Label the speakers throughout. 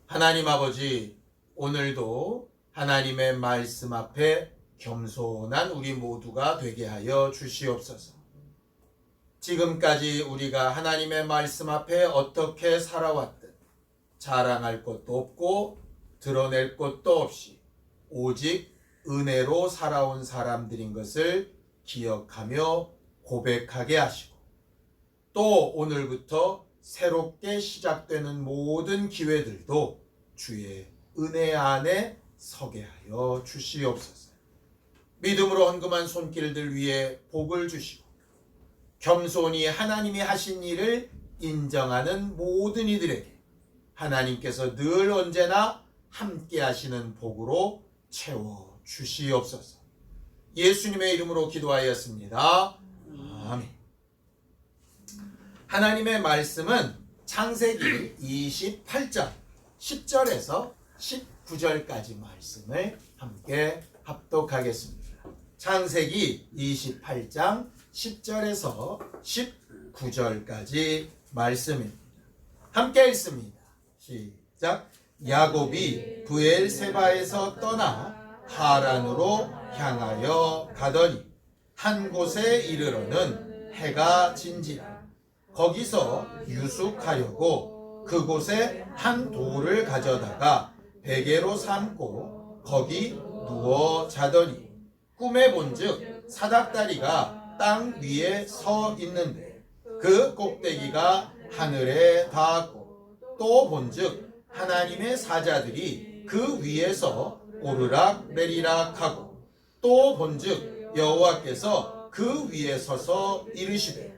Speaker 1: 하나님 아버지, 오늘도 하나님의 말씀 앞에 겸손한 우리 모두가 되게 하여 주시옵소서. 지금까지 우리가 하나님의 말씀 앞에 어떻게 살아왔든 자랑할 것도 없고 드러낼 것도 없이 오직 은혜로 살아온 사람들인 것을 기억하며 고백하게 하시고, 또 오늘부터 새롭게 시작되는 모든 기회들도 주의 은혜 안에 서게 하여 주시옵소서. 믿음으로 헌금한 손길들 위에 복을 주시고, 겸손히 하나님이 하신 일을 인정하는 모든 이들에게 하나님께서 늘 언제나 함께 하시는 복으로 채워 주시옵소서. 예수님의 이름으로 기도하였습니다. 아멘. 하나님의 말씀은 창세기 28장 10절에서 19절까지 말씀을 함께 합독하겠습니다. 창세기 28장 10절에서 19절까지 말씀입니다. 함께 읽습니다. 시작. 야곱이 브엘세바에서 떠나 하란으로 향하여 가더니 한 곳에 이르러는 해가 진지라. 거기서 유숙하려고 그곳에 한 돌을 가져다가 베개로 삼고 거기 누워 자더니 꿈에 본즉 사닥다리가 땅 위에 서 있는데 그 꼭대기가 하늘에 닿았고, 또 본즉 하나님의 사자들이 그 위에서 오르락 내리락 하고, 또 본즉 여호와께서 그 위에 서서 이르시되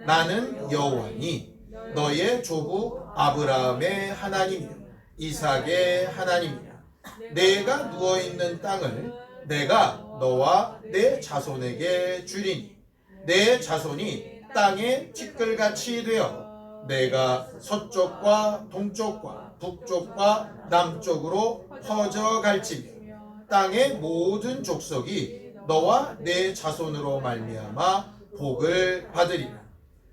Speaker 1: 나는 여호와니 너의 조부 아브라함의 하나님이요 이삭의 하나님이라. 내가 누워있는 땅을 내가 너와 내 자손에게 주리니 내 자손이 땅의 티끌같이 되어 내가 서쪽과 동쪽과 북쪽과 남쪽으로 퍼져갈지며 땅의 모든 족속이 너와 내 자손으로 말미암아 복을 받으리라.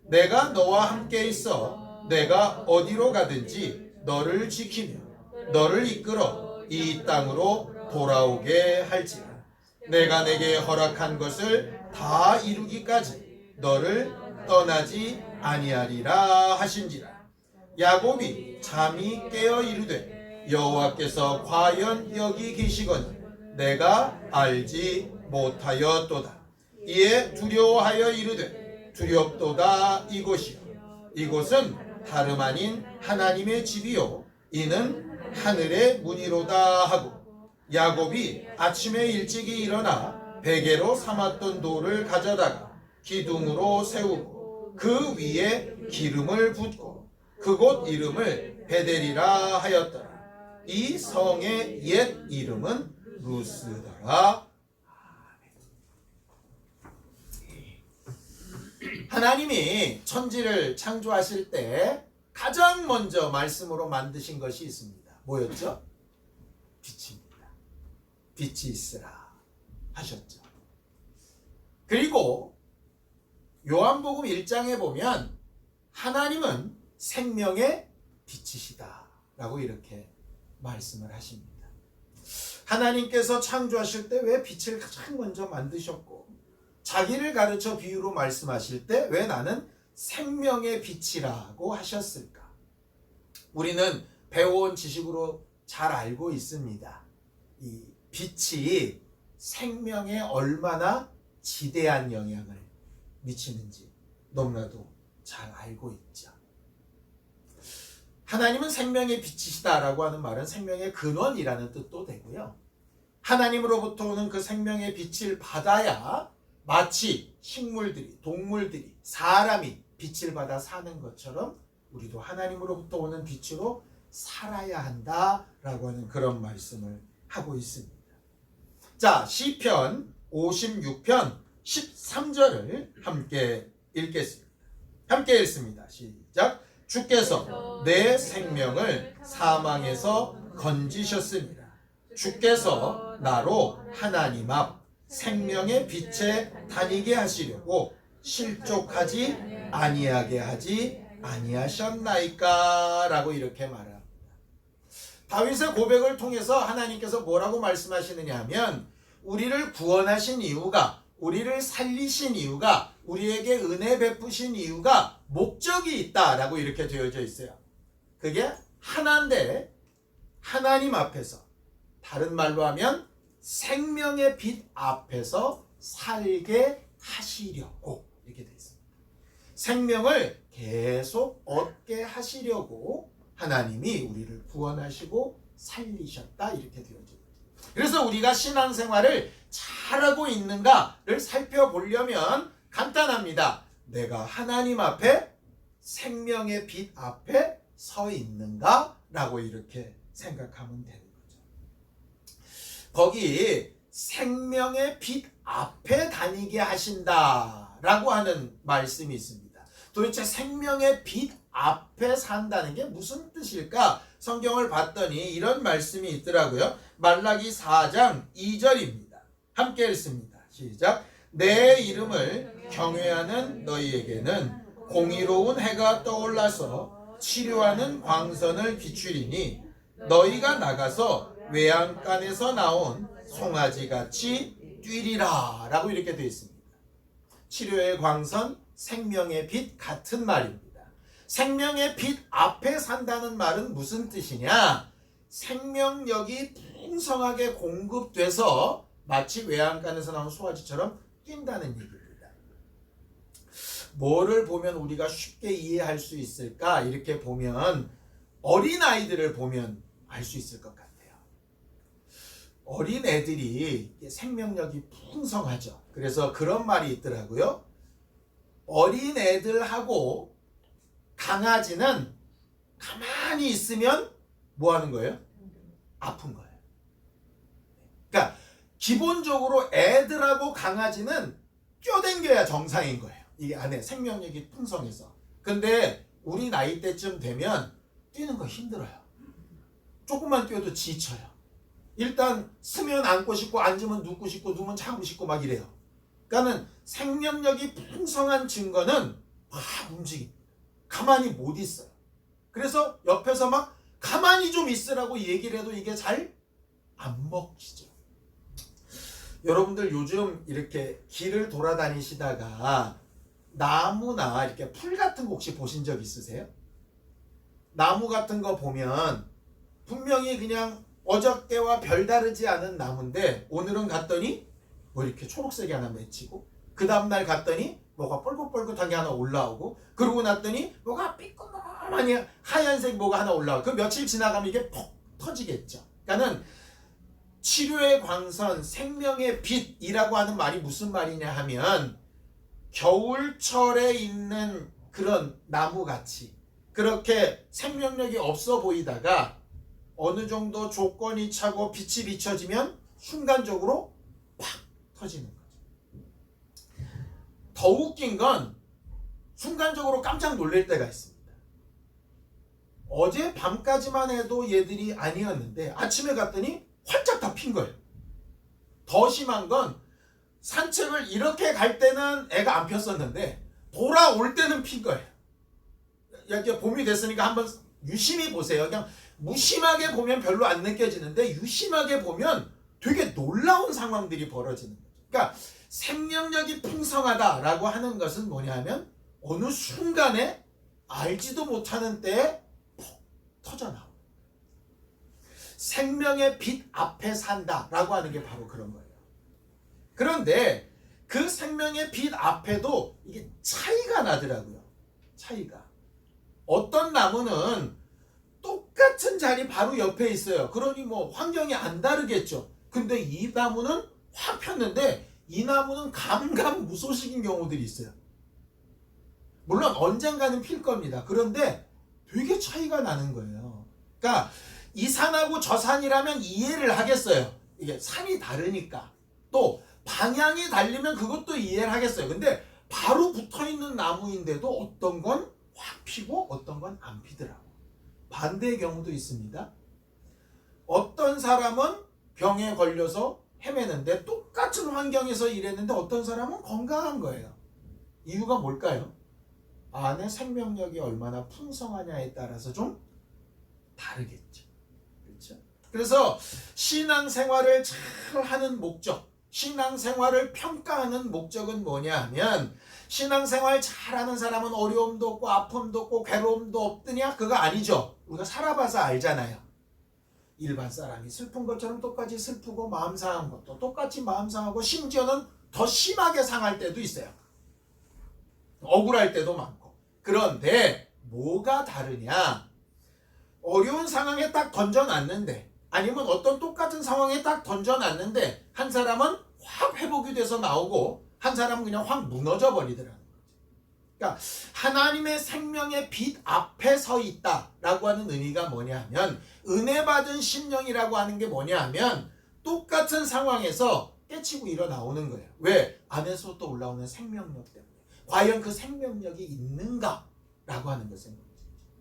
Speaker 1: 내가 너와 함께 있어 내가 어디로 가든지 너를 지키며 너를 이끌어 이 땅으로 돌아오게 할지라. 내가 내게 허락한 것을 다 이루기까지 너를 떠나지 아니하리라 하신지라. 야곱이 잠이 깨어 이르되 여호와께서 과연 여기 계시거니 내가 알지 못하였도다. 이에 두려워하여 이르되 두렵도다. 이곳이요 이곳은 다름 아닌 하나님의 집이요 이는 하늘의 문이로다 하고, 야곱이 아침에 일찍이 일어나 베개로 삼았던 돌을 가져다가 기둥으로 세우고 그 위에 기름을 붓고 그곳 이름을 베델이라 하였더라. 이 성의 옛 이름은 루스더라. 하나님이 천지를 창조하실 때 가장 먼저 말씀으로 만드신 것이 있습니다. 뭐였죠? 빛입니다. 빛이 있으라 하셨죠. 그리고 요한복음 1장에 보면 하나님은 생명의 빛이시다 라고 이렇게 말씀을 하십니다. 하나님께서 창조하실 때 왜 빛을 가장 먼저 만드셨고, 자기를 가르쳐 비유로 말씀하실 때 왜 나는 생명의 빛이라고 하셨을까? 우리는 배워온 지식으로 잘 알고 있습니다. 이 빛이 생명에 얼마나 지대한 영향을 미치는지 너무나도 잘 알고 있죠. 하나님은 생명의 빛이시다라고 하는 말은 생명의 근원이라는 뜻도 되고요. 하나님으로부터 오는 그 생명의 빛을 받아야 마치 식물들이, 동물들이, 사람이 빛을 받아 사는 것처럼 우리도 하나님으로부터 오는 빛으로 살아야 한다라고 하는 그런 말씀을 하고 있습니다. 자, 시편 56편 13절을 함께 읽겠습니다. 함께 읽습니다. 시작. 주께서 내 생명을 사망에서 건지셨습니다. 주께서 나로 하나님 앞 생명의 빛에 다니게 하시려고 실족하지 아니하게 하지 아니하셨나이까? 라고 이렇게 말합니다. 다윗의 고백을 통해서 하나님께서 뭐라고 말씀하시느냐 하면 우리를 구원하신 이유가, 우리를 살리신 이유가, 우리에게 은혜 베푸신 이유가 목적이 있다라고 이렇게 되어져 있어요. 그게 하나인데 하나님 앞에서, 다른 말로 하면 생명의 빛 앞에서 살게 하시려고 이렇게 되어 있습니다. 생명을 계속 얻게 하시려고 하나님이 우리를 구원하시고 살리셨다 이렇게 되어져 있죠. 그래서 우리가 신앙생활을 잘하고 있는가를 살펴보려면 간단합니다. 내가 하나님 앞에 생명의 빛 앞에 서 있는가라고 이렇게 생각하면 되는 거죠. 거기 생명의 빛 앞에 다니게 하신다라고 하는 말씀이 있습니다. 도대체 생명의 빛 앞에 산다는 게 무슨 뜻일까? 성경을 봤더니 이런 말씀이 있더라고요. 말라기 4장 2절입니다. 함께 읽습니다. 시작. 내 이름을 경외하는 너희에게는 공의로운 해가 떠올라서 치료하는 광선을 비추리니 너희가 나가서 외양간에서 나온 송아지같이 뛰리라 라고 이렇게 되어 있습니다. 치료의 광선, 생명의 빛 같은 말입니다. 생명의 빛 앞에 산다는 말은 무슨 뜻이냐? 생명력이 풍성하게 공급돼서 마치 외양간에서 나온 송아지처럼 뛴다는 얘기입니다. 뭐를 보면 우리가 쉽게 이해할 수 있을까? 이렇게 보면 어린아이들을 보면 알 수 있을 것 같아요. 어린애들이 생명력이 풍성하죠. 그래서 그런 말이 있더라고요. 어린애들하고 강아지는 가만히 있으면 뭐 하는 거예요? 아픈 거예요. 그러니까 기본적으로 애들하고 강아지는 뛰어댕겨야 정상인 거예요. 이게 안에 생명력이 풍성해서. 근데 우리 나이 때쯤 되면 뛰는 거 힘들어요. 조금만 뛰어도 지쳐요. 일단 쓰면 앉고 싶고 앉으면 눕고 싶고 누우면 자고 싶고 막 이래요. 그러니까는 생명력이 풍성한 증거는 막 움직입니다. 가만히 못 있어요. 그래서 옆에서 막 가만히 좀 있으라고 얘기를 해도 이게 잘 안 먹히죠. 여러분들 요즘 이렇게 길을 돌아다니시다가 나무나 이렇게 풀 같은 거 혹시 보신 적 있으세요? 나무 같은 거 보면 분명히 그냥 어저께와 별다르지 않은 나무인데 오늘은 갔더니 뭐 이렇게 초록색이 하나 맺히고 그 다음날 갔더니 뭐가 뻘긋뻘긋한 게 하나 올라오고 그러고 났더니 뭐가 삐끗하니 하얀색 뭐가 하나 올라오고 그 며칠 지나가면 이게 퍽 터지겠죠. 그러니까는 치료의 광선, 생명의 빛이라고 하는 말이 무슨 말이냐 하면 겨울철에 있는 그런 나무같이 그렇게 생명력이 없어 보이다가 어느 정도 조건이 차고 빛이 비춰지면 순간적으로 팍 터지는 거죠. 더 웃긴 건 순간적으로 깜짝 놀랄 때가 있습니다. 어제 밤까지만 해도 얘들이 아니었는데 아침에 갔더니 활짝 다 핀 거예요. 더 심한 건 산책을 이렇게 갈 때는 애가 안 폈었는데 돌아올 때는 핀 거예요. 이제 봄이 됐으니까 한번 유심히 보세요. 그냥 무심하게 보면 별로 안 느껴지는데 유심하게 보면 되게 놀라운 상황들이 벌어지는 거죠. 그러니까 생명력이 풍성하다라고 하는 것은 뭐냐면 어느 순간에 알지도 못하는 때에 폭 터져나옵니다. 생명의 빛 앞에 산다라고 하는 게 바로 그런 거예요. 그런데 그 생명의 빛 앞에도 이게 차이가 나더라고요. 차이가. 어떤 나무는 똑같은 자리 바로 옆에 있어요. 그러니 뭐 환경이 안 다르겠죠. 근데 이 나무는 확 폈는데 이 나무는 감감무소식인 경우들이 있어요. 물론 언젠가는 필 겁니다. 그런데 되게 차이가 나는 거예요. 그러니까 이 산하고 저 산이라면 이해를 하겠어요. 이게 산이 다르니까. 또 방향이 달리면 그것도 이해를 하겠어요. 근데 바로 붙어있는 나무인데도 어떤 건 확 피고 어떤 건 안 피더라고. 반대의 경우도 있습니다. 어떤 사람은 병에 걸려서 헤매는데 똑같은 환경에서 일했는데 어떤 사람은 건강한 거예요. 이유가 뭘까요? 안에 생명력이 얼마나 풍성하냐에 따라서 좀 다르겠죠. 그렇죠? 그래서 신앙생활을 잘 하는 목적, 신앙생활을 평가하는 목적은 뭐냐 하면 신앙생활 잘하는 사람은 어려움도 없고 아픔도 없고 괴로움도 없더냐? 그거 아니죠. 우리가 살아봐서 알잖아요. 일반 사람이 슬픈 것처럼 똑같이 슬프고 마음 상한 것도 똑같이 마음 상하고 심지어는 더 심하게 상할 때도 있어요. 억울할 때도 많고. 그런데 뭐가 다르냐? 어려운 상황에 딱 던져놨는데 아니면 어떤 똑같은 상황에 딱 던져놨는데 한 사람은 확 회복이 돼서 나오고 한 사람은 그냥 확 무너져 버리더라는 거죠. 그러니까 하나님의 생명의 빛 앞에 서 있다라고 하는 의미가 뭐냐 하면 은혜 받은 심령이라고 하는 게 뭐냐 하면 똑같은 상황에서 깨치고 일어나오는 거예요. 왜? 안에서 또 올라오는 생명력 때문에. 과연 그 생명력이 있는가라고 하는 것은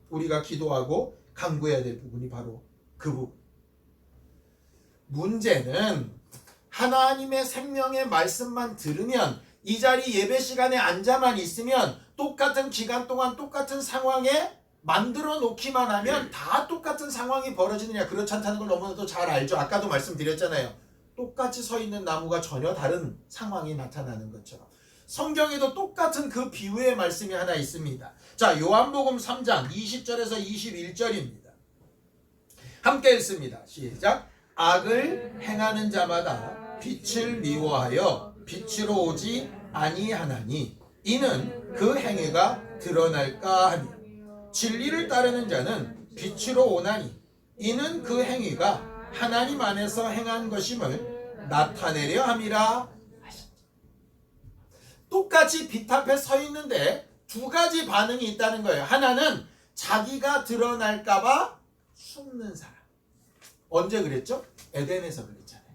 Speaker 1: 우리가 기도하고 간구해야 될 부분이 바로 그 부분. 문제는 하나님의 생명의 말씀만 들으면 이 자리 예배 시간에 앉아만 있으면 똑같은 기간 동안 똑같은 상황에 만들어 놓기만 하면 다 똑같은 상황이 벌어지느냐? 그렇지 않다는 걸 너무나도 잘 알죠. 아까도 말씀드렸잖아요. 똑같이 서 있는 나무가 전혀 다른 상황이 나타나는 것처럼 성경에도 똑같은 그 비유의 말씀이 하나 있습니다. 자, 요한복음 3장 20절에서 21절입니다. 함께 읽습니다. 시작. 악을 행하는 자마다 빛을 미워하여 빛으로 오지 아니하나니 이는 그 행위가 드러날까 하니 진리를 따르는 자는 빛으로 오나니 이는 그 행위가 하나님 안에서 행한 것임을 나타내려 함이라. 똑같이 빛 앞에 서 있는데 두 가지 반응이 있다는 거예요. 하나는 자기가 드러날까봐 숨는 사람. 언제 그랬죠? 에덴에서 그랬잖아요.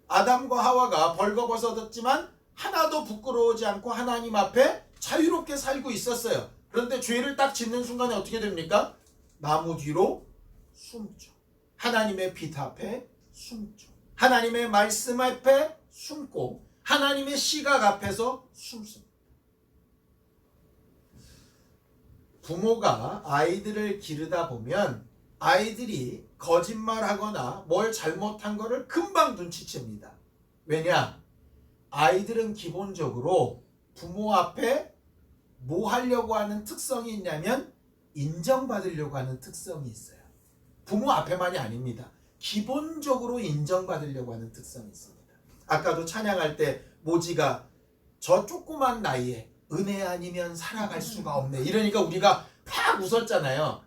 Speaker 1: 아담과 하와가 벌거벗어졌지만 하나도 부끄러워하지 않고 하나님 앞에 자유롭게 살고 있었어요. 그런데 죄를 딱 짓는 순간에 어떻게 됩니까? 나무 뒤로 숨죠. 하나님의 빛 앞에 숨죠. 하나님의 말씀 앞에 숨고 하나님의 시각 앞에서 숨습니다. 부모가 아이들을 기르다 보면 아이들이 거짓말하거나 뭘 잘못한 거를 금방 눈치챕니다. 왜냐? 아이들은 기본적으로 부모 앞에 뭐 하려고 하는 특성이 있냐면 인정받으려고 하는 특성이 있어요. 부모 앞에만이 아닙니다. 기본적으로 인정받으려고 하는 특성이 있습니다. 아까도 찬양할 때 모지가 저 조그만 나이에 은혜 아니면 살아갈 수가 없네 이러니까 우리가 팍 웃었잖아요.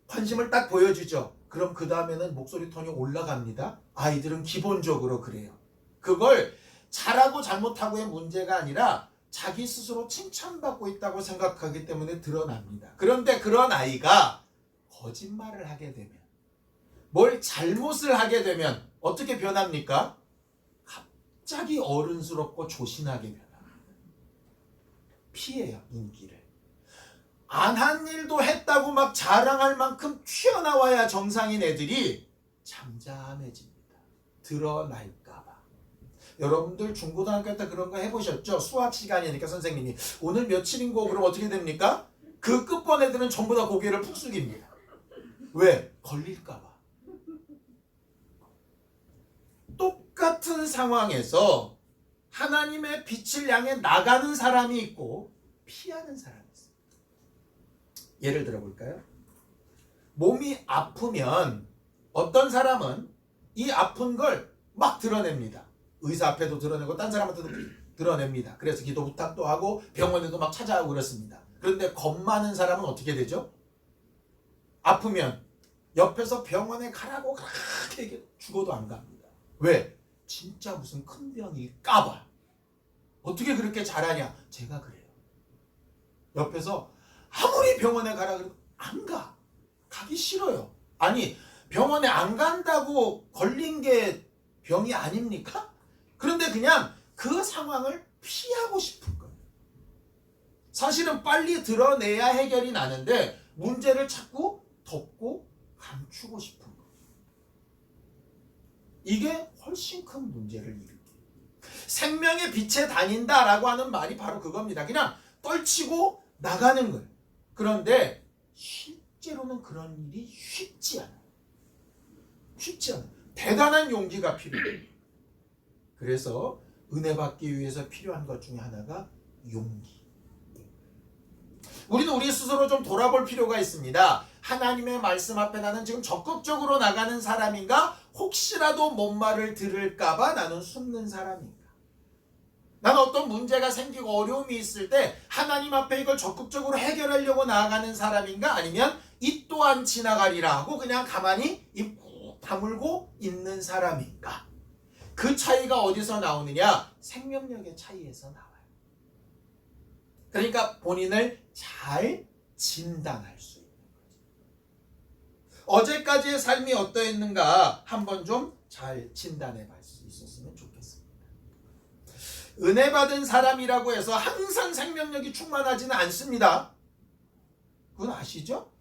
Speaker 1: 관심을 딱 보여주죠. 그럼 그 다음에는 목소리 톤이 올라갑니다. 아이들은 기본적으로 그래요. 그걸 잘하고 잘못하고의 문제가 아니라 자기 스스로 칭찬받고 있다고 생각하기 때문에 드러납니다. 그런데 그런 아이가 거짓말을 하게 되면 뭘 잘못을 하게 되면 어떻게 변합니까? 갑자기 어른스럽고 조신하게 변합니다. 피해요, 인기를. 안 한 일도 했다고 막 자랑할 만큼 튀어나와야 정상인 애들이 잠잠해집니다. 드러날까봐. 여러분들 중고등학교 때 그런 거 해보셨죠? 수학 시간이니까 선생님이 오늘 며칠인고 그럼 어떻게 됩니까? 그 끝번 애들은 전부 다 고개를 푹 숙입니다. 왜? 걸릴까봐. 똑같은 상황에서 하나님의 빛을 향해 나가는 사람이 있고 피하는 사람이 있어요. 예를 들어 볼까요? 몸이 아프면 어떤 사람은 이 아픈 걸 막 드러냅니다. 의사 앞에도 드러내고 딴 사람한테도 드러냅니다. 그래서 기도 부탁도 하고 병원에도 막 찾아가고 그렇습니다. 그런데 겁 많은 사람은 어떻게 되죠? 아프면 옆에서 병원에 가라고 그렇게 죽어도 안 갑니다. 왜? 진짜 무슨 큰 병일까봐. 어떻게 그렇게 잘하냐? 제가 그래요. 옆에서 아무리 병원에 가라 그래도 안 가. 가기 싫어요. 아니 병원에 안 간다고 걸린 게 병이 아닙니까? 그런데 그냥 그 상황을 피하고 싶은 거예요. 사실은 빨리 드러내야 해결이 나는데 문제를 자꾸 덮고 감추고 싶은 거예요. 이게 훨씬 큰 문제를 일으켜요. 생명의 빛에 다닌다라고 하는 말이 바로 그겁니다. 그냥 떨치고 나가는 거예요. 그런데 실제로는 그런 일이 쉽지 않아요. 쉽지 않아요. 대단한 용기가 필요해요. 그래서 은혜 받기 위해서 필요한 것 중에 하나가 용기. 우리는 우리 스스로 좀 돌아볼 필요가 있습니다. 하나님의 말씀 앞에 나는 지금 적극적으로 나가는 사람인가? 혹시라도 뭔 말을 들을까봐 나는 숨는 사람인가? 나는 어떤 문제가 생기고 어려움이 있을 때 하나님 앞에 이걸 적극적으로 해결하려고 나아가는 사람인가? 아니면 이 또한 지나가리라 하고 그냥 가만히 입 꾹 다물고 있는 사람인가? 그 차이가 어디서 나오느냐? 생명력의 차이에서 나와요. 그러니까 본인을 잘 진단할 수 있는 거죠. 어제까지의 삶이 어떠했는가 한번 좀 잘 진단해 볼 수 있었으면 좋겠습니다. 은혜 받은 사람이라고 해서 항상 생명력이 충만하지는 않습니다. 그건 아시죠?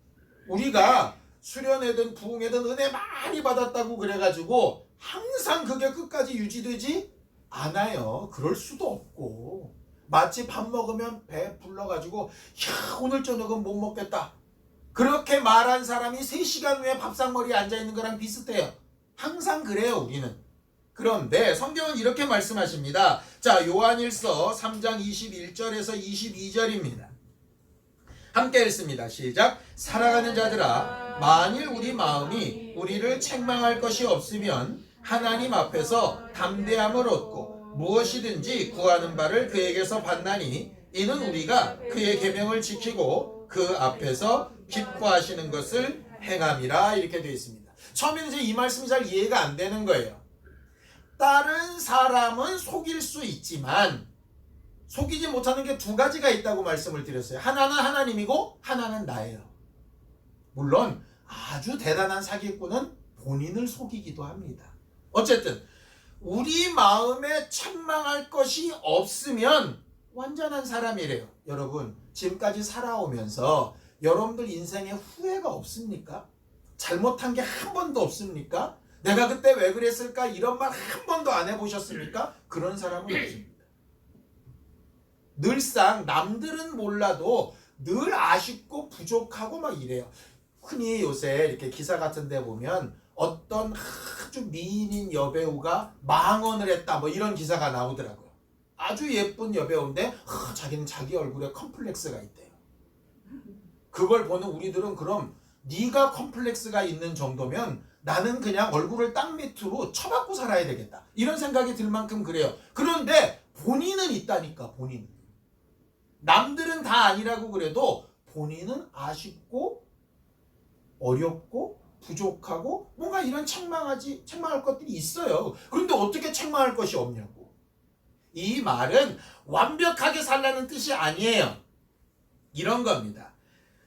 Speaker 1: 우리가 수련회든 부흥회든 은혜 많이 받았다고 그래가지고 항상 그게 끝까지 유지되지 않아요. 그럴 수도 없고, 마치 밥 먹으면 배 불러가지고 야 오늘 저녁은 못 먹겠다 그렇게 말한 사람이 3시간 후에 밥상머리에 앉아있는 거랑 비슷해요. 항상 그래요 우리는. 그런데 성경은 이렇게 말씀하십니다. 자, 요한일서 3장 21절에서 22절입니다. 함께 읽습니다. 시작. 사랑하는 자들아, 만일 우리 마음이 우리를 책망할 것이 없으면 하나님 앞에서 담대함을 얻고 무엇이든지 구하는 바를 그에게서 받나니 이는 우리가 그의 계명을 지키고 그 앞에서 기뻐하시는 것을 행함이라. 이렇게 되어 있습니다. 처음에는 이제 이 말씀이 잘 이해가 안 되는 거예요. 다른 사람은 속일 수 있지만 속이지 못하는 게 2가지가 있다고 말씀을 드렸어요. 하나는 하나님이고 하나는 나예요. 물론 아주 대단한 사기꾼은 본인을 속이기도 합니다. 어쨌든 우리 마음에 책망할 것이 없으면 완전한 사람이래요. 여러분, 지금까지 살아오면서 여러분들 인생에 후회가 없습니까? 잘못한 게 한 번도 없습니까? 내가 그때 왜 그랬을까? 이런 말 한 번도 안 해보셨습니까? 그런 사람은 없습니다. 늘상 남들은 몰라도 늘 아쉽고 부족하고 막 이래요. 흔히 요새 이렇게 기사 같은 데 보면 어떤 아주 미인인 여배우가 망언을 했다 뭐 이런 기사가 나오더라고요. 아주 예쁜 여배우인데 자기는 자기 얼굴에 컴플렉스가 있대요. 그걸 보는 우리들은 그럼 네가 컴플렉스가 있는 정도면 나는 그냥 얼굴을 땅 밑으로 쳐박고 살아야 되겠다. 이런 생각이 들 만큼 그래요. 그런데 본인은 있다니까. 본인은. 남들은 다 아니라고 그래도 본인은 아쉽고 어렵고 부족하고 뭔가 이런 책망할 것들이 있어요. 그런데 어떻게 책망할 것이 없냐고. 이 말은 완벽하게 살라는 뜻이 아니에요. 이런 겁니다.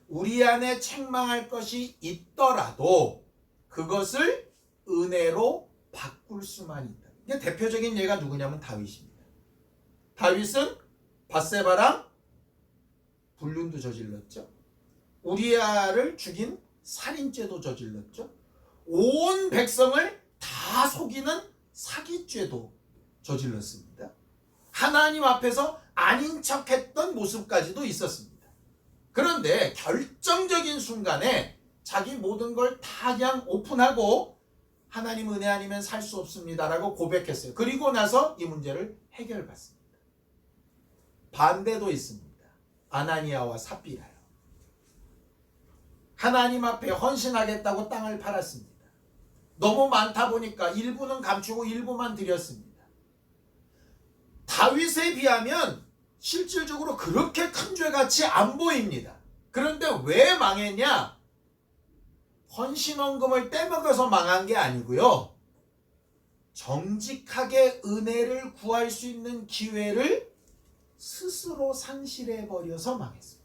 Speaker 1: 우리 안에 책망할 것이 있더라도 그것을 은혜로 바꿀 수만 있다. 이게 대표적인 예가 누구냐면 다윗입니다. 다윗은 밧세바랑 불륜도 저질렀죠. 우리아를 죽인 살인죄도 저질렀죠. 온 백성을 다 속이는 사기죄도 저질렀습니다. 하나님 앞에서 아닌 척했던 모습까지도 있었습니다. 그런데 결정적인 순간에 자기 모든 걸 다 그냥 오픈하고 하나님 은혜 아니면 살 수 없습니다라고 고백했어요. 그리고 나서 이 문제를 해결받습니다. 반대도 있습니다. 아나니아와 삽비라요. 하나님 앞에 헌신하겠다고 땅을 팔았습니다. 너무 많다 보니까 일부는 감추고 일부만 드렸습니다. 다윗에 비하면 실질적으로 그렇게 큰 죄같이 안 보입니다. 그런데 왜 망했냐? 헌신원금을 떼먹어서 망한 게 아니고요. 정직하게 은혜를 구할 수 있는 기회를 스스로 상실해버려서 망했습니다.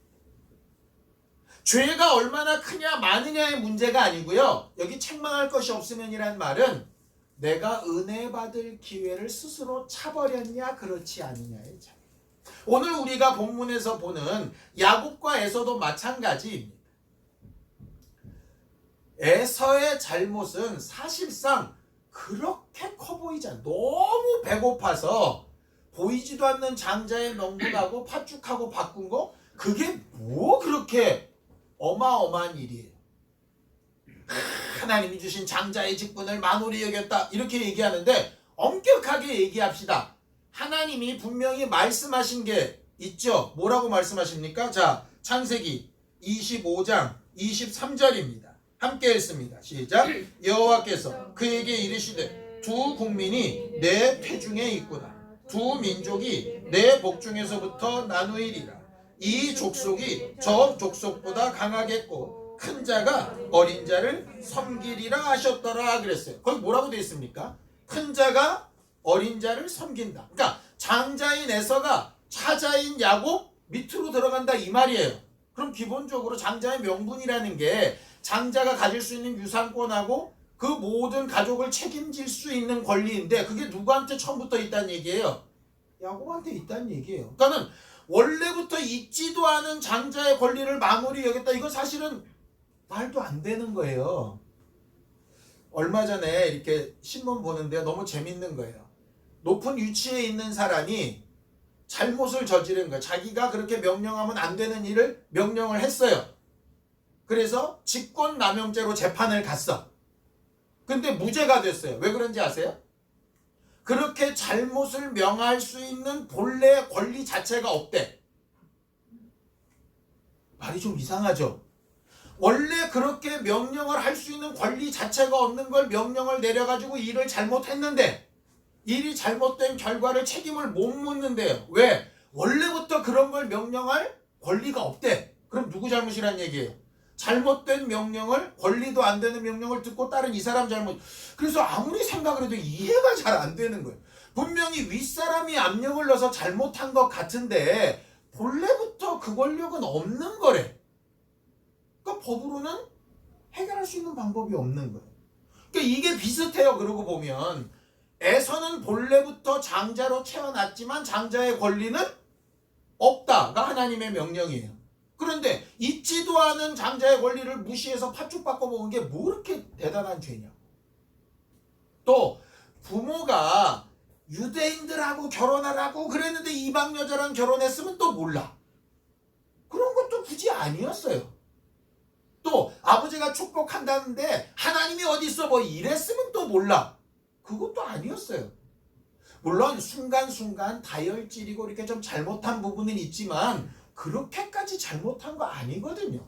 Speaker 1: 죄가 얼마나 크냐 많으냐의 문제가 아니고요. 여기 책망할 것이 없으면이란 말은 내가 은혜 받을 기회를 스스로 차버렸냐 그렇지 않느냐의 차이. 오늘 우리가 본문에서 보는 야곱과 에서도 마찬가지입니다. 에서의 잘못은 사실상 그렇게 커 보이지 않아요. 너무 배고파서 보이지도 않는 장자의 명분하고 팥죽하고 바꾼 거 그게 뭐 그렇게 어마어마한 일이에요. 하나님이 주신 장자의 직분을 만홀히 여겼다 이렇게 얘기하는데 엄격하게 얘기합시다. 하나님이 분명히 말씀하신 게 있죠. 뭐라고 말씀하십니까? 자, 창세기 25장 23절입니다. 함께 읽습니다. 시작. 여호와께서 그에게 이르시되 두 국민이 내 태중에 있구나. 두 민족이 내 복중에서부터 나누이리라. 이 족속이 저 족속보다 강하겠고 큰 자가 어린 자를 섬기리라 하셨더라 그랬어요. 거기 뭐라고 되어 있습니까? 큰 자가 어린 자를 섬긴다. 그러니까 장자인 에서가 차자인 야곱 밑으로 들어간다 이 말이에요. 그럼 기본적으로 장자의 명분이라는 게 장자가 가질 수 있는 유산권하고 그 모든 가족을 책임질 수 있는 권리인데 그게 누구한테 처음부터 있다는 얘기예요? 야곱한테 있다는 얘기예요. 그러니까는 원래부터 있지도 않은 장자의 권리를 마무리 여겼다. 이건 사실은 말도 안 되는 거예요. 얼마 전에 이렇게 신문 보는데 너무 재밌는 거예요. 높은 위치에 있는 사람이 잘못을 저지른 거예요. 자기가 그렇게 명령하면 안 되는 일을 명령을 했어요. 그래서 직권남용죄로 재판을 갔어. 근데 무죄가 됐어요. 왜 그런지 아세요? 그렇게 잘못을 명할 수 있는 본래 권리 자체가 없대. 말이 좀 이상하죠? 원래 그렇게 명령을 할 수 있는 권리 자체가 없는 걸 명령을 내려가지고 일을 잘못했는데 일이 잘못된 결과를 책임을 못 묻는데요. 왜? 원래부터 그런 걸 명령할 권리가 없대. 그럼 누구 잘못이란 얘기예요? 잘못된 명령을, 권리도 안 되는 명령을 듣고 따른 이 사람 잘못. 그래서 아무리 생각을 해도 이해가 잘 안 되는 거예요. 분명히 윗사람이 압력을 넣어서 잘못한 것 같은데 본래부터 그 권력은 없는 거래. 그러니까 법으로는 해결할 수 있는 방법이 없는 거예요. 그러니까 이게 비슷해요. 그러고 보면 에서는 본래부터 장자로 태어났지만 장자의 권리는 없다가 하나님의 명령이에요. 그런데 있지도 않은 장자의 권리를 무시해서 팥죽 바꿔먹은 게 뭐 그렇게 대단한 죄냐. 또 부모가 유대인들하고 결혼하라고 그랬는데 이방 여자랑 결혼했으면 또 몰라. 그런 것도 굳이 아니었어요. 또 아버지가 축복한다는데 하나님이 어디 있어 뭐 이랬으면 또 몰라. 그것도 아니었어요. 물론 순간순간 다혈질이고 이렇게 좀 잘못한 부분은 있지만 그렇게까지 잘못한 거 아니거든요.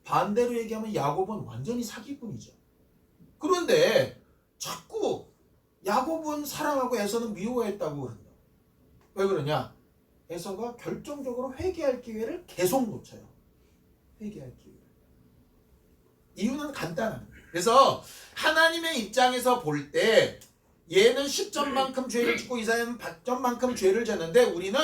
Speaker 1: 반대로 얘기하면 야곱은 완전히 사기꾼이죠. 그런데 자꾸 야곱은 사랑하고 에서는 미워했다고 그런다. 왜 그러냐? 에서가 결정적으로 회개할 기회를 계속 놓쳐요. 회개할 기회. 이유는 간단합니다. 그래서 하나님의 입장에서 볼 때 얘는 10점만큼 죄를 짓고 이 사람은 100점만큼 죄를 졌는데 우리는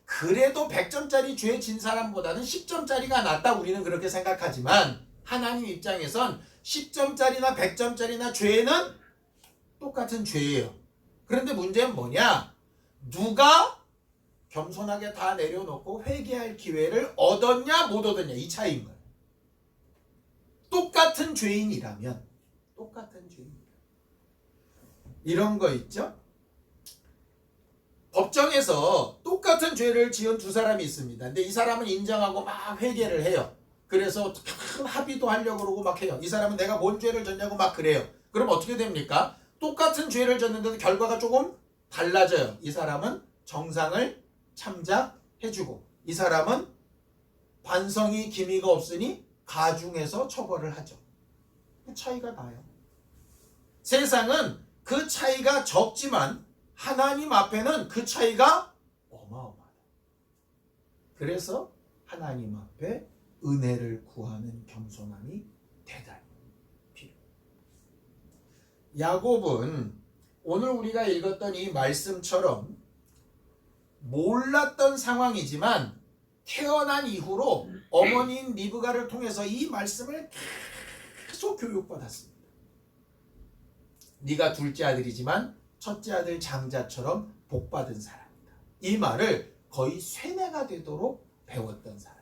Speaker 1: 그래도 100점짜리 죄 진 사람보다는 10점짜리가 낫다 우리는 그렇게 생각하지만 하나님 입장에선 10점짜리나 100점짜리나 죄는 똑같은 죄예요. 그런데 문제는 뭐냐? 누가 겸손하게 다 내려놓고 회개할 기회를 얻었냐 못 얻었냐 이 차이인 거예요. 똑같은 죄인이라면 똑같은 죄인이라면 이런 거 있죠? 법정에서 똑같은 죄를 지은 두 사람이 있습니다. 근데 이 사람은 인정하고 막 회개를 해요. 그래서 큰 합의도 하려고 그러고 막 해요. 이 사람은 내가 뭔 죄를 졌냐고 막 그래요. 그럼 어떻게 됩니까? 똑같은 죄를 졌는데도 결과가 조금 달라져요. 이 사람은 정상을 참작해주고 이 사람은 반성이 기미가 없으니 가중해서 처벌을 하죠. 그 차이가 나요. 세상은 그 차이가 적지만 하나님 앞에는 그 차이가 어마어마하다. 그래서 하나님 앞에 은혜를 구하는 겸손함이 대단히 필요해요. 야곱은 오늘 우리가 읽었던 이 말씀처럼 몰랐던 상황이지만 태어난 이후로 어머니인 리브가를 통해서 이 말씀을 계속 교육받았습니다. 네가 둘째 아들이지만 첫째 아들 장자처럼 복받은 사람이다. 이 말을 거의 쇠뇌가 되도록 배웠던 사람.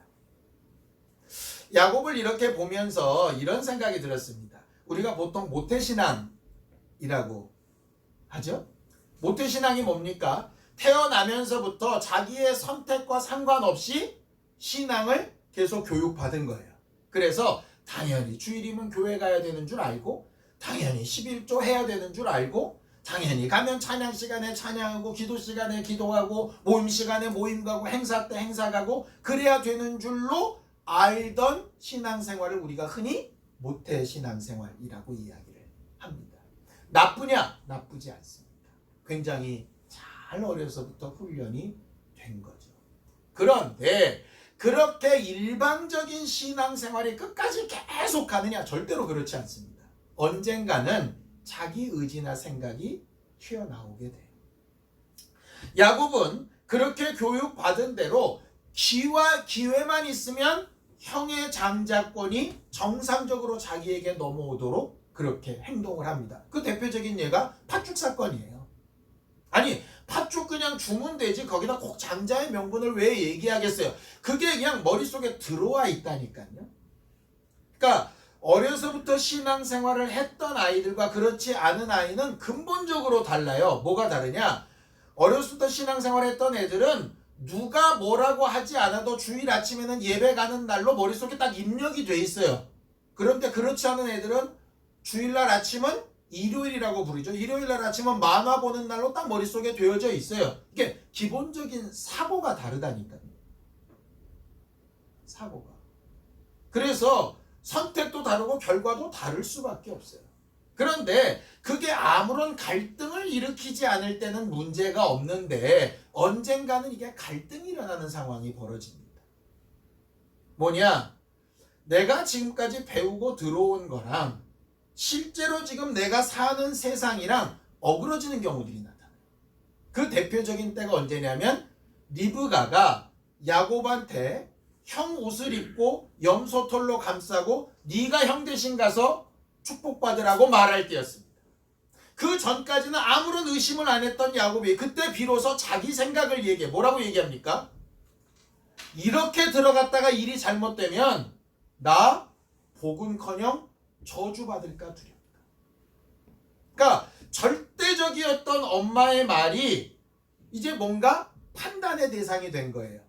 Speaker 1: 야곱을 이렇게 보면서 이런 생각이 들었습니다. 우리가 보통 모태신앙이라고 하죠. 모태신앙이 뭡니까? 태어나면서부터 자기의 선택과 상관없이 신앙을 계속 교육받은 거예요. 그래서 당연히 주일이면 교회 가야 되는 줄 알고, 당연히 11조 해야 되는 줄 알고, 당연히 가면 찬양 시간에 찬양하고, 기도 시간에 기도하고, 모임 시간에 모임 가고, 행사 때 행사 가고, 그래야 되는 줄로 알던 신앙생활을 우리가 흔히 모태 신앙생활이라고 이야기를 합니다. 나쁘냐? 나쁘지 않습니다. 굉장히 잘 어려서부터 훈련이 된 거죠. 그런데 그렇게 일방적인 신앙생활이 끝까지 계속 가느냐? 절대로 그렇지 않습니다. 언젠가는 자기 의지나 생각이 튀어나오게 돼요. 야곱은 그렇게 교육받은 대로 기회만 있으면 형의 장자권이 정상적으로 자기에게 넘어오도록 그렇게 행동을 합니다. 그 대표적인 예가 팥죽 사건이에요. 아니, 팥죽 그냥 주면 되지 거기다 꼭 장자의 명분을 왜 얘기하겠어요? 그게 그냥 머릿속에 들어와 있다니까요. 그러니까 어려서부터 신앙생활을 했던 아이들과 그렇지 않은 아이는 근본적으로 달라요. 뭐가 다르냐? 어려서부터 신앙생활을 했던 애들은 누가 뭐라고 하지 않아도 주일 아침에는 예배 가는 날로 머릿속에 딱 입력이 돼 있어요. 그런데 그렇지 않은 애들은 주일날 아침은 일요일이라고 부르죠. 일요일날 아침은 만화 보는 날로 딱 머릿속에 되어져 있어요. 이게 기본적인 사고가 다르다니까요. 사고가. 그래서 선택도 다르고 결과도 다를 수밖에 없어요. 그런데 그게 아무런 갈등을 일으키지 않을 때는 문제가 없는데 언젠가는 이게 갈등이 일어나는 상황이 벌어집니다. 뭐냐? 내가 지금까지 배우고 들어온 거랑 실제로 지금 내가 사는 세상이랑 어그러지는 경우들이 나타나요. 그 대표적인 때가 언제냐면 리브가가 야곱한테 형 옷을 입고 염소털로 감싸고 네가 형 대신 가서 축복받으라고 말할 때였습니다. 그 전까지는 아무런 의심을 안 했던 야곱이 그때 비로소 자기 생각을 얘기해. 뭐라고 얘기합니까? 이렇게 들어갔다가 일이 잘못되면 나 복은커녕 저주받을까 두렵다. 그러니까 절대적이었던 엄마의 말이 이제 뭔가 판단의 대상이 된 거예요.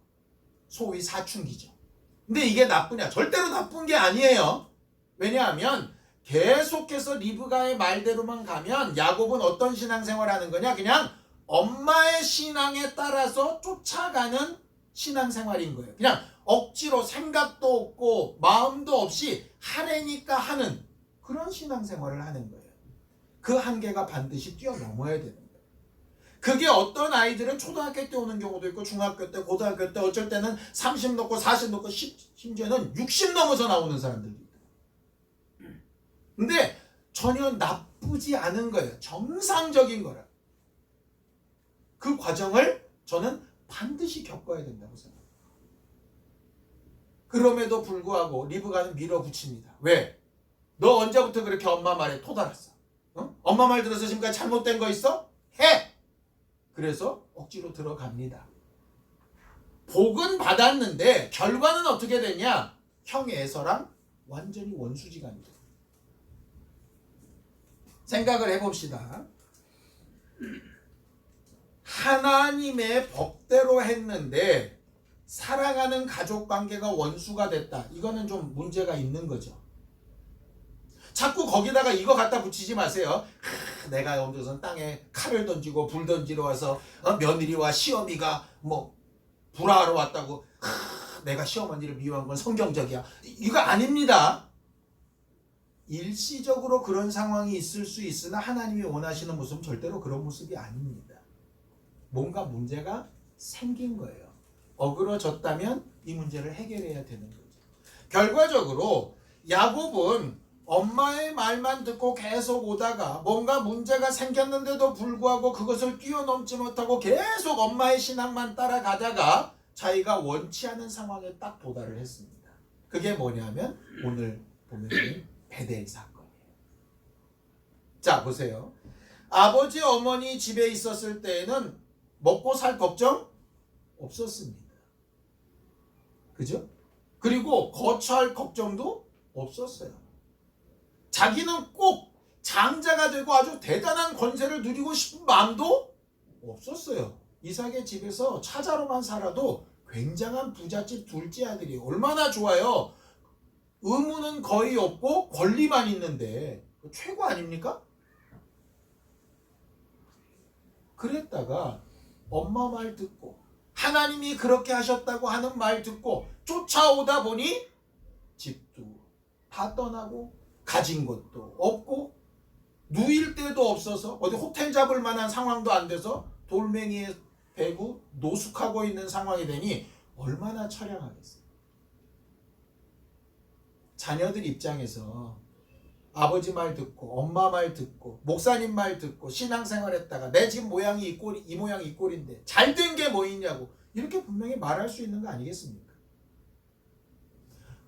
Speaker 1: 소위 사춘기죠. 근데 이게 나쁘냐? 절대로 나쁜 게 아니에요. 왜냐하면 계속해서 리브가의 말대로만 가면 야곱은 어떤 신앙생활을 하는 거냐? 그냥 엄마의 신앙에 따라서 쫓아가는 신앙생활인 거예요. 그냥 억지로 생각도 없고 마음도 없이 하래니까 하는 그런 신앙생활을 하는 거예요. 그 한계가 반드시 뛰어넘어야 되는 거예요. 그게 어떤 아이들은 초등학교 때 오는 경우도 있고 중학교 때, 고등학교 때 어쩔 때는 30 넘고 40 넘고 심지어는 60 넘어서 나오는 사람들도 있다. 근데 전혀 나쁘지 않은 거예요. 정상적인 거라. 그 과정을 저는 반드시 겪어야 된다고 생각합니다. 그럼에도 불구하고 리브가는 밀어붙입니다. 왜? 너 언제부터 그렇게 엄마 말에 토달았어? 어? 엄마 말 들어서 지금까지 잘못된 거 있어? 해! 그래서 억지로 들어갑니다. 복은 받았는데 결과는 어떻게 됐냐? 형 에서랑 완전히 원수지간이 돼요. 생각을 해봅시다. 하나님의 법대로 했는데 사랑하는 가족관계가 원수가 됐다. 이거는 좀 문제가 있는 거죠. 자꾸 거기다가 이거 갖다 붙이지 마세요. 내가 언제선 땅에 칼을 던지고 불 던지러 와서 며느리와 시어미가 뭐 불화하러 왔다고 내가 시어머니를 미워한 건 성경적이야. 이거 아닙니다. 일시적으로 그런 상황이 있을 수 있으나 하나님이 원하시는 모습은 절대로 그런 모습이 아닙니다. 뭔가 문제가 생긴 거예요. 어그러졌다면 이 문제를 해결해야 되는 거죠. 결과적으로 야곱은 엄마의 말만 듣고 계속 오다가 뭔가 문제가 생겼는데도 불구하고 그것을 뛰어넘지 못하고 계속 엄마의 신앙만 따라가다가 자기가 원치 않은 상황에 딱 도달을 했습니다. 그게 뭐냐면 오늘 보면 베델 사건이에요. 자, 보세요. 아버지 어머니 집에 있었을 때에는 먹고 살 걱정 없었습니다. 그죠? 그리고 거처할 걱정도 없었어요. 자기는 꼭 장자가 되고 아주 대단한 권세를 누리고 싶은 마음도 없었어요. 이삭의 집에서 차자로만 살아도 굉장한 부잣집 둘째 아들이 얼마나 좋아요. 의무는 거의 없고 권리만 있는데 최고 아닙니까? 그랬다가 엄마 말 듣고 하나님이 그렇게 하셨다고 하는 말 듣고 쫓아오다 보니 집도 다 떠나고 가진 것도 없고 누일 데도 없어서 어디 호텔 잡을 만한 상황도 안 돼서 돌멩이에 베고 노숙하고 있는 상황이 되니 얼마나 처량하겠어요. 자녀들 입장에서 아버지 말 듣고 엄마 말 듣고 목사님 말 듣고 신앙생활 했다가 내 집 모양이 이 꼴이 이 모양이 이 꼴인데 잘된 게 뭐 있냐고 이렇게 분명히 말할 수 있는 거 아니겠습니까?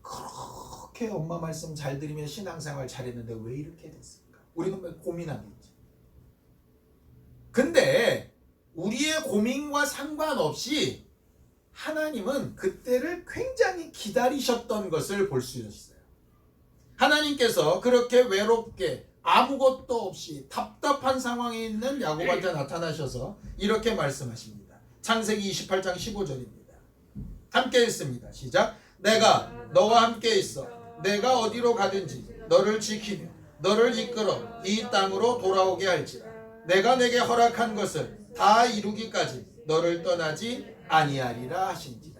Speaker 1: 그렇게 엄마 말씀 잘 들으면 신앙생활 잘했는데 왜 이렇게 됐을까? 우리는 왜 고민하겠지. 근데 우리의 고민과 상관없이 하나님은 그때를 굉장히 기다리셨던 것을 볼 수 있어요. 하나님께서 그렇게 외롭게 아무것도 없이 답답한 상황에 있는 야곱한테 나타나셔서 이렇게 말씀하십니다. 창세기 28장 15절입니다. 함께 읽습니다. 시작. 내가 너와 함께 있어 내가 어디로 가든지 너를 지키며 너를 이끌어 이 땅으로 돌아오게 할지라. 내가 내게 허락한 것을 다 이루기까지 너를 떠나지 아니하리라 하신지라.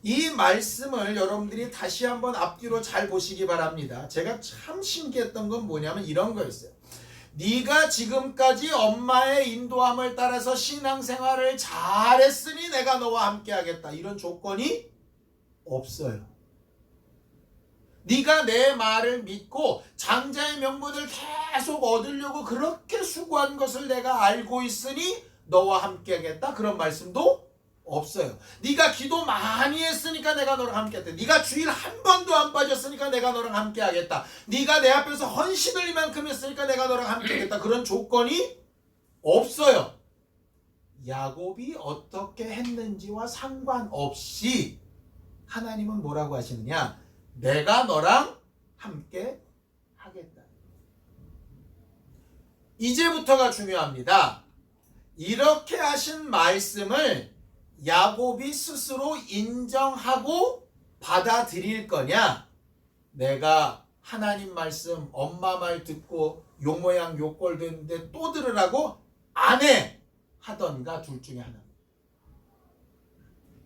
Speaker 1: 이 말씀을 여러분들이 다시 한번 앞뒤로 잘 보시기 바랍니다. 제가 참 신기했던 건 뭐냐면 이런 거였어요. 네가 지금까지 엄마의 인도함을 따라서 신앙생활을 잘했으니 내가 너와 함께 하겠다. 이런 조건이 없어요. 네가 내 말을 믿고 장자의 명분을 계속 얻으려고 그렇게 수고한 것을 내가 알고 있으니 너와 함께 하겠다. 그런 말씀도 없어요. 네가 기도 많이 했으니까 내가 너랑 함께 하겠다. 네가 주일 한 번도 안 빠졌으니까 내가 너랑 함께 하겠다. 네가 내 앞에서 헌신을 이만큼 했으니까 내가 너랑 함께 하겠다. 그런 조건이 없어요. 야곱이 어떻게 했는지와 상관없이 하나님은 뭐라고 하시느냐? 내가 너랑 함께 하겠다. 이제부터가 중요합니다. 이렇게 하신 말씀을 야곱이 스스로 인정하고 받아들일 거냐? 내가 하나님 말씀 엄마 말 듣고 요 모양 요 꼴 됐는데 또 들으라고 안 해 하던가 둘 중에 하나.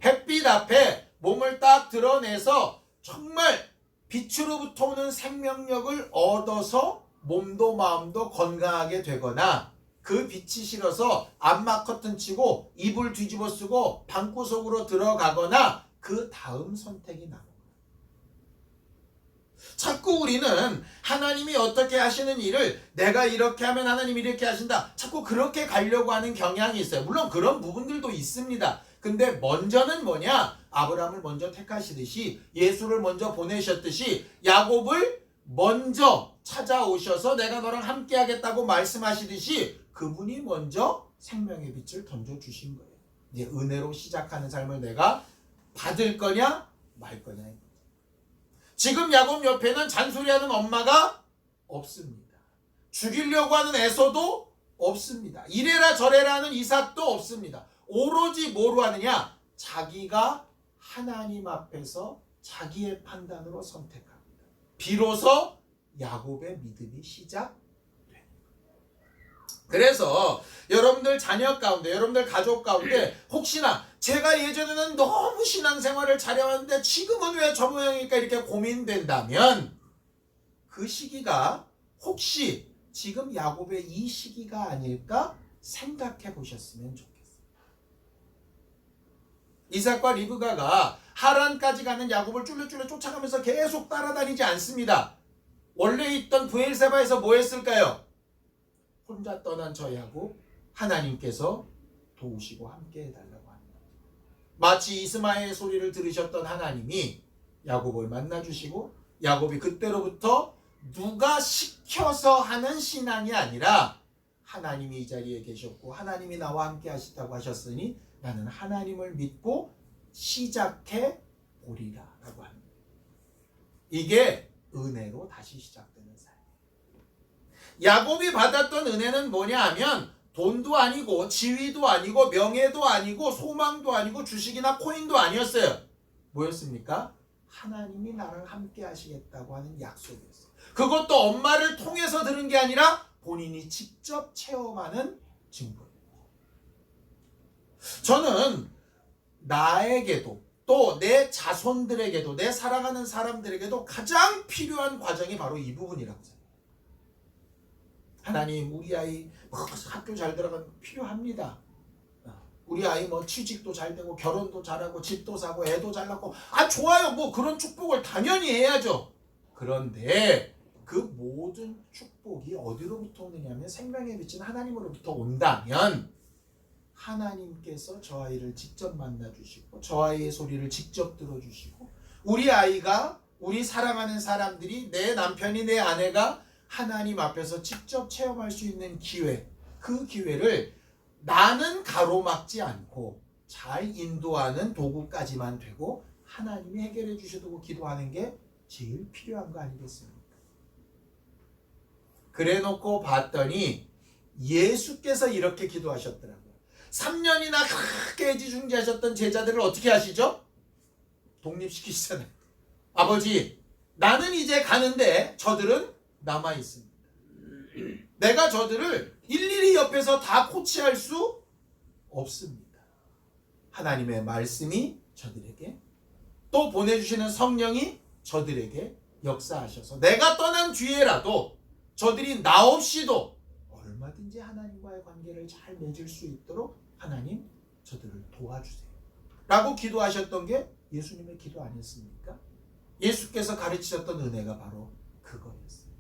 Speaker 1: 햇빛 앞에 몸을 딱 드러내서 정말 빛으로부터 오는 생명력을 얻어서 몸도 마음도 건강하게 되거나 그 빛이 싫어서 암막 커튼 치고 이불 뒤집어 쓰고 방구석으로 들어가거나 그 다음 선택이 나옵니다. 자꾸 우리는 하나님이 어떻게 하시는 일을 내가 이렇게 하면 하나님이 이렇게 하신다. 자꾸 그렇게 가려고 하는 경향이 있어요. 물론 그런 부분들도 있습니다. 근데 먼저는 뭐냐? 아브라함을 먼저 택하시듯이 예수를 먼저 보내셨듯이 야곱을 먼저 찾아오셔서 내가 너랑 함께 하겠다고 말씀하시듯이 그분이 먼저 생명의 빛을 던져주신 거예요. 이제 은혜로 시작하는 삶을 내가 받을 거냐 말 거냐. 지금 야곱 옆에는 잔소리하는 엄마가 없습니다. 죽이려고 하는 에서도 없습니다. 이래라 저래라 하는 이삭도 없습니다. 오로지 뭐로 하느냐? 자기가 하나님 앞에서 자기의 판단으로 선택합니다. 비로소 야곱의 믿음이 시작됩니다. 그래서 여러분들 자녀 가운데, 여러분들 가족 가운데 혹시나 제가 예전에는 너무 신앙생활을 잘해왔는데 지금은 왜 저 모양일까 이렇게 고민된다면 그 시기가 혹시 지금 야곱의 이 시기가 아닐까 생각해 보셨으면 좋겠어요. 이삭과 리브가가 하란까지 가는 야곱을 쫄래쫄래 쫓아가면서 계속 따라다니지 않습니다. 원래 있던 브엘세바에서 뭐 했을까요? 혼자 떠난 저 야곱 하나님께서 도우시고 함께 해달라고 합니다. 마치 이스마엘의 소리를 들으셨던 하나님이 야곱을 만나주시고 야곱이 그때로부터 누가 시켜서 하는 신앙이 아니라 하나님이 이 자리에 계셨고 하나님이 나와 함께 하시다고 하셨으니 나는 하나님을 믿고 시작해 보리라 라고 합니다. 이게 은혜로 다시 시작되는 삶. 야곱이 받았던 은혜는 뭐냐 하면 돈도 아니고 지위도 아니고 명예도 아니고 소망도 아니고 주식이나 코인도 아니었어요. 뭐였습니까? 하나님이 나랑 함께 하시겠다고 하는 약속이었어요. 그것도 엄마를 통해서 들은 게 아니라 본인이 직접 체험하는 증거예요. 저는 나에게도 또 내 자손들에게도 내 사랑하는 사람들에게도 가장 필요한 과정이 바로 이 부분이라고 생각해요. 하나님, 우리 아이 학교 잘 들어가는 거 필요합니다. 우리 아이 취직도 잘 되고 결혼도 잘하고 집도 사고 애도 잘 낳고 좋아요. 그런 축복을 당연히 해야죠. 그런데 그 모든 축복이 어디로부터 오느냐면 생명의 빛인 하나님으로부터 온다면 하나님께서 저 아이를 직접 만나주시고 저 아이의 소리를 직접 들어주시고 우리 아이가 우리 사랑하는 사람들이 내 남편이 내 아내가 하나님 앞에서 직접 체험할 수 있는 기회, 그 기회를 나는 가로막지 않고 잘 인도하는 도구까지만 되고 하나님이 해결해 주셔도 기도하는 게 제일 필요한 거 아니겠습니까? 그래 놓고 봤더니 예수께서 이렇게 기도하셨더라고요. 3년이나 그렇게 애지중지하셨던 제자들을 어떻게 하시죠? 독립시키시잖아요. 아버지, 나는 이제 가는데 저들은 남아 있습니다. 내가 저들을 일일이 옆에서 다 코치할 수 없습니다. 하나님의 말씀이 저들에게 또 보내주시는 성령이 저들에게 역사하셔서 내가 떠난 뒤에라도 저들이 나 없이도 얼마든지 하나님과의 관계를 잘 맺을 수 있도록 하나님 저들을 도와주세요 라고 기도하셨던 게 예수님의 기도 아니었습니까? 예수께서 가르치셨던 은혜가 바로 그거였어요.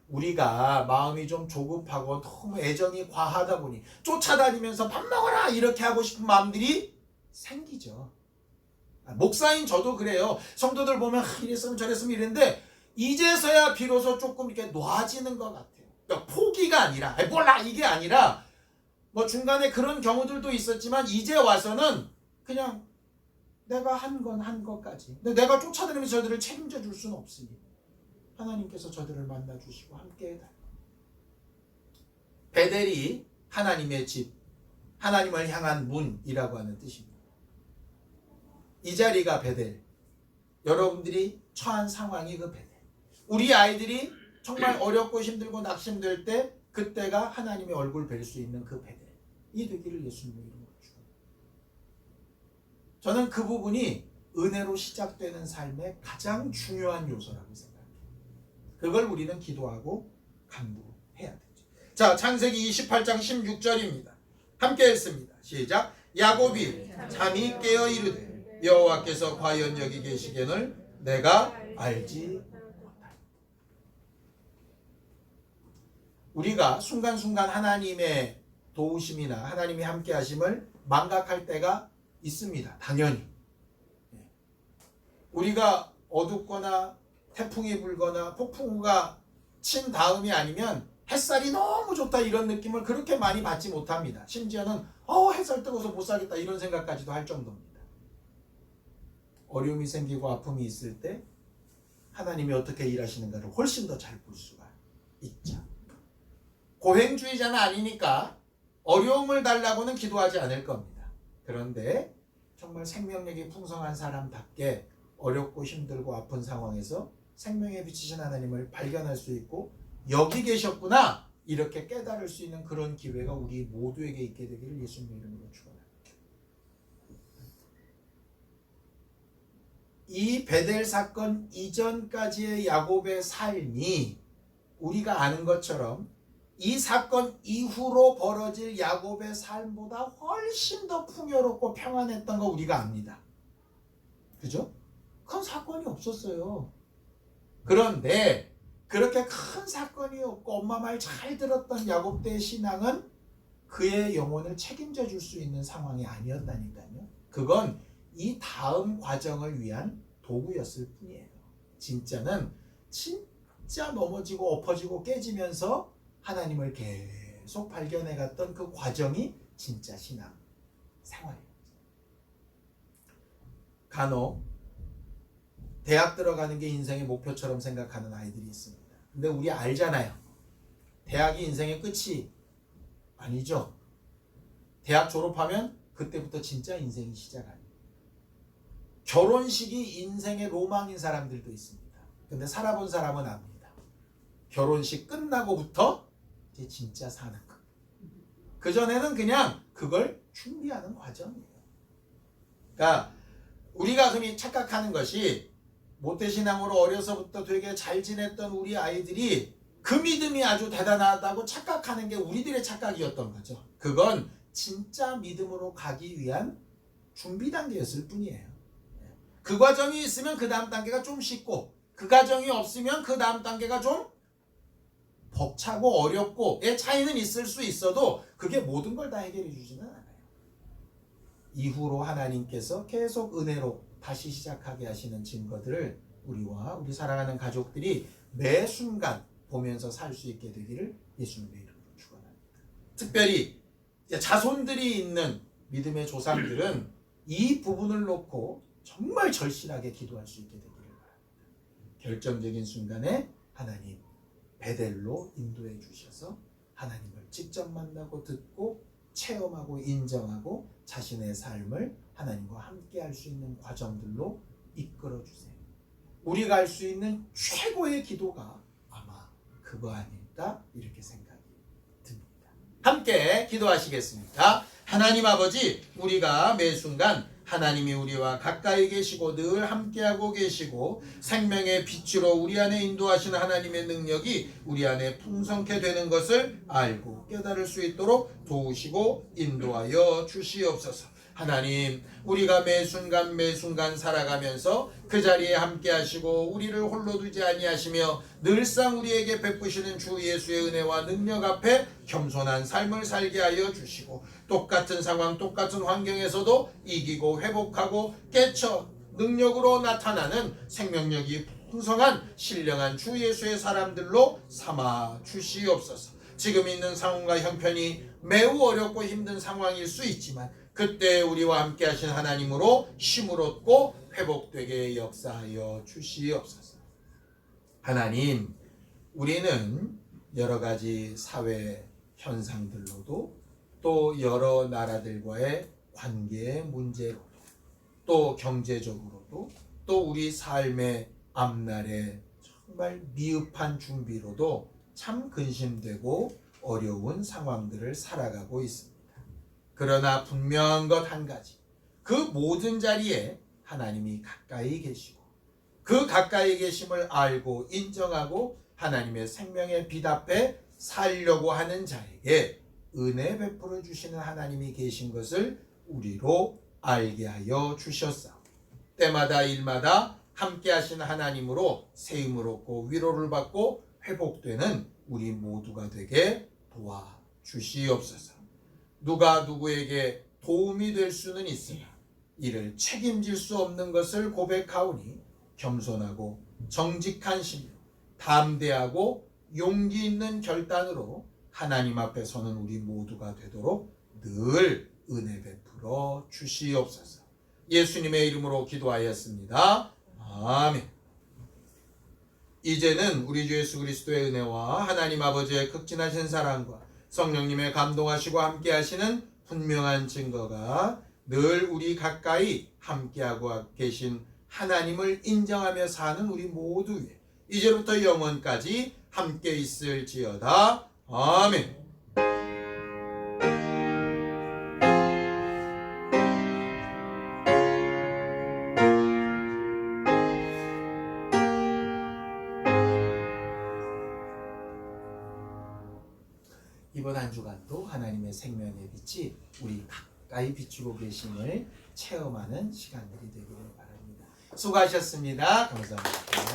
Speaker 1: 우리가 마음이 좀 조급하고 너무 애정이 과하다 보니 쫓아다니면서 밥 먹어라 이렇게 하고 싶은 마음들이 생기죠. 목사인 저도 그래요. 성도들 보면 이랬으면 저랬으면 이랬는데 이제서야 비로소 조금 이렇게 놓아지는 것 같아요. 그러니까 포기가 아니라 몰라 이게 아니라 중간에 그런 경우들도 있었지만 이제 와서는 그냥 내가 한 건 한 것까지. 근데 내가 쫓아다니면서 저들을 책임져 줄 수는 없으니 하나님께서 저들을 만나주시고 함께 해달라고. 베델이 하나님의 집, 하나님을 향한 문이라고 하는 뜻입니다. 이 자리가 베델. 여러분들이 처한 상황이 그 베델. 우리 아이들이 정말 어렵고 힘들고 낙심될 때 그때가 하나님의 얼굴 뵐 수 있는 그 베델. 이 되기를 예수님의 이름으로 축원합니다. 저는 그 부분이 은혜로 시작되는 삶의 가장 중요한 요소라고 생각합니다. 그걸 우리는 기도하고 간구해야 되죠. 자, 창세기 28장 16절입니다. 함께 했습니다. 시작. 야곱이 잠이 깨어 이르되 여호와께서 과연 여기 계시거늘 내가 알지 못하리라. 우리가 순간순간 하나님의 도우심이나 하나님이 함께 하심을 망각할 때가 있습니다. 당연히. 우리가 어둡거나 태풍이 불거나 폭풍우가 친 다음이 아니면 햇살이 너무 좋다 이런 느낌을 그렇게 많이 받지 못합니다. 심지어는 햇살 뜨거워서 못 살겠다 이런 생각까지도 할 정도입니다. 어려움이 생기고 아픔이 있을 때 하나님이 어떻게 일하시는가를 훨씬 더 잘 볼 수가 있죠. 고행주의자는 아니니까 어려움을 달라고는 기도하지 않을 겁니다. 그런데 정말 생명력이 풍성한 사람답게 어렵고 힘들고 아픈 상황에서 생명에 비치신 하나님을 발견할 수 있고 여기 계셨구나 이렇게 깨달을 수 있는 그런 기회가 우리 모두에게 있게 되기를 예수님의 이름으로 축원합니다. 이 베델 사건 이전까지의 야곱의 삶이 우리가 아는 것처럼 이 사건 이후로 벌어질 야곱의 삶보다 훨씬 더 풍요롭고 평안했던 거 우리가 압니다. 그죠? 큰 사건이 없었어요. 그런데 그렇게 큰 사건이 없고 엄마 말 잘 들었던 야곱 때의 신앙은 그의 영혼을 책임져 줄 수 있는 상황이 아니었다니까요. 그건 이 다음 과정을 위한 도구였을 뿐이에요. 진짜는 진짜 넘어지고 엎어지고 깨지면서 하나님을 계속 발견해 갔던 그 과정이 진짜 신앙 생활이에요. 간혹 대학 들어가는 게 인생의 목표처럼 생각하는 아이들이 있습니다. 근데 우리 알잖아요. 대학이 인생의 끝이 아니죠. 대학 졸업하면 그때부터 진짜 인생이 시작합니다. 결혼식이 인생의 로망인 사람들도 있습니다. 근데 살아본 사람은 압니다. 결혼식 끝나고부터 이제 진짜 사는 거. 그전에는 그냥 그걸 준비하는 과정이에요. 그러니까 우리가 흔히 착각하는 것이 모태신앙으로 어려서부터 되게 잘 지냈던 우리 아이들이 그 믿음이 아주 대단하다고 착각하는 게 우리들의 착각이었던 거죠. 그건 진짜 믿음으로 가기 위한 준비 단계였을 뿐이에요. 그 과정이 있으면 그 다음 단계가 좀 쉽고, 그 과정이 없으면 그 다음 단계가 좀 벅차고 어렵고의 차이는 있을 수 있어도 그게 모든 걸 다 해결해 주지는 않아요. 이후로 하나님께서 계속 은혜로 다시 시작하게 하시는 증거들을 우리와 우리 사랑하는 가족들이 매 순간 보면서 살 수 있게 되기를 예수님의 이름으로 축원합니다. 특별히 자손들이 있는 믿음의 조상들은 이 부분을 놓고 정말 절실하게 기도할 수 있게 되기를 바랍니다. 결정적인 순간에 하나님 베델로 인도해 주셔서 하나님을 직접 만나고 듣고 체험하고 인정하고 자신의 삶을 하나님과 함께 할 수 있는 과정들로 이끌어 주세요. 우리가 할 수 있는 최고의 기도가 아마 그거 아닐까 이렇게 생각이 듭니다. 함께 기도하시겠습니다. 하나님 아버지, 우리가 매 순간 하나님이 우리와 가까이 계시고 늘 함께하고 계시고 생명의 빛으로 우리 안에 인도하시는 하나님의 능력이 우리 안에 풍성케 되는 것을 알고 깨달을 수 있도록 도우시고 인도하여 주시옵소서. 하나님, 우리가 매 순간 살아가면서 그 자리에 함께 하시고 우리를 홀로 두지 아니하시며 늘상 우리에게 베푸시는 주 예수의 은혜와 능력 앞에 겸손한 삶을 살게 하여 주시고, 똑같은 상황 똑같은 환경에서도 이기고 회복하고 깨쳐 능력으로 나타나는 생명력이 풍성한 신령한 주 예수의 사람들로 삼아 주시옵소서. 지금 있는 상황과 형편이 매우 어렵고 힘든 상황일 수 있지만 그때 우리와 함께 하신 하나님으로 힘을 얻고 회복되게 역사하여 주시옵소서. 하나님, 우리는 여러 가지 사회 현상들로도 또 여러 나라들과의 관계의 문제로도 또 경제적으로도 또 우리 삶의 앞날에 정말 미흡한 준비로도 참 근심되고 어려운 상황들을 살아가고 있습니다. 그러나 분명한 것 한 가지, 그 모든 자리에 하나님이 가까이 계시고 그 가까이 계심을 알고 인정하고 하나님의 생명의 빛 앞에 살려고 하는 자에게 은혜 베풀어 주시는 하나님이 계신 것을 우리로 알게 하여 주셨사오니 때마다 일마다 함께 하시는 하나님으로 세임을 얻고 위로를 받고 회복되는 우리 모두가 되게 도와주시옵소서. 누가 누구에게 도움이 될 수는 있으나 이를 책임질 수 없는 것을 고백하오니 겸손하고 정직한 심령, 담대하고 용기 있는 결단으로 하나님 앞에 서는 우리 모두가 되도록 늘 은혜 베풀어 주시옵소서. 예수님의 이름으로 기도하였습니다. 아멘. 이제는 우리 주 예수 그리스도의 은혜와 하나님 아버지의 극진하신 사랑과 성령님의 감동하시고 함께하시는 분명한 증거가 늘 우리 가까이 함께하고 계신 하나님을 인정하며 사는 우리 모두 위에 이제부터 영원까지 함께 있을지어다. 아멘. 이번 한 주간도 하나님의 생명의 빛이 우리 가까이 비추고 계심을 체험하는 시간들이 되기를 바랍니다. 수고하셨습니다. 감사합니다.